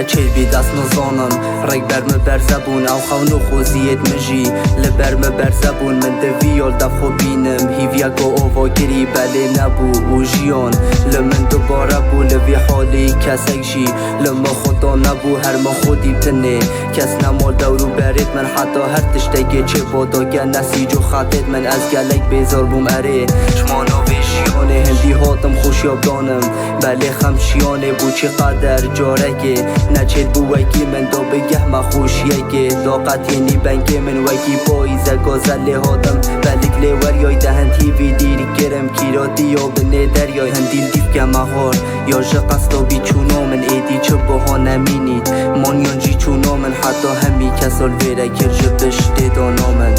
نچه بی دست نزانم رگ برم بر زبون او خونو خوزیت مجی لبرم بر زبون من دویال دفخو بینم هیویا گو اووا گری بله نبو و جیان لمن دوباره بو لوی حالی کسک جی لما خدا نبو هر ما خودی بتنه کس نمال دورو برید من حتی هر تشتگه چه بادا گه نسیج و خطت من از گلک بیزار بوم اره شمانا ویشیانه هندی هاتم خوشیابدانم بله خمشیانه بو چی قدر جارکه نچید بو وکی من دا بگه مخوشیه داقت ینی بنگه من وکی پاییزه گازله هاتم بلک لیوریای دهن تیوی دیری گرم کیراتی یا بنه دریای هندیل دیف که مهار یا جه قصدا بی چونا من ایدی چه باها نمینید مانیان جی چونا من حتی همی کسال ویره کرجه بشته دانا من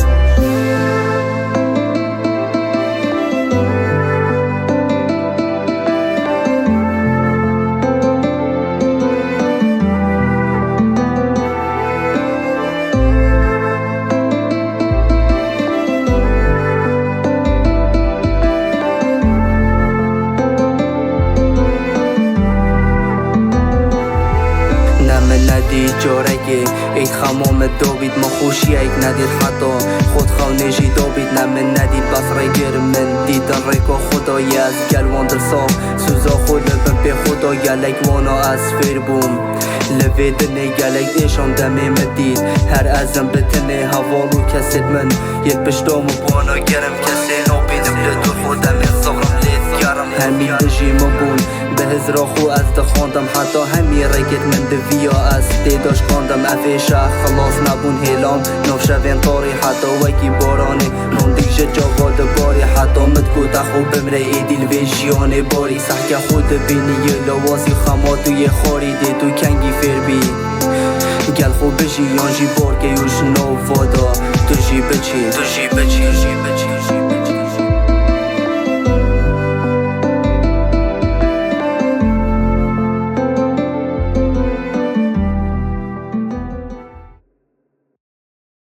ندید جارگه اید خمام دابید ما خوشی ایک ندید حتی خود خونجی دابید نمن ندید بس رگر من دیدن ریکا خدای از گلوان در صاف سوزا خود لبن به خدا گلک وانا از فیر بوم لویدنه گلک ایشان دمه مدید هر ازم بتنه هوالو کسید من یک پشتام و بانا گرم کسی نابینم لدور خودم اخصاقم لید گرم همین دجی مبون به هزرا خو از دخاندم حتی همی رگت من دویا از دیداش کاندم افیشه خلاص نبون هیلام نوشوین طاری حتی وکی بارانه موندیک جه جاواد باری حتی مدکو دخو بمره ایدیل ویجیانه باری سحکه خود بینی لوازی خماتوی خاری دیدو کنگی فیر بی گل خو بجی یانجی بار که یوش نو وادا تو جی بچی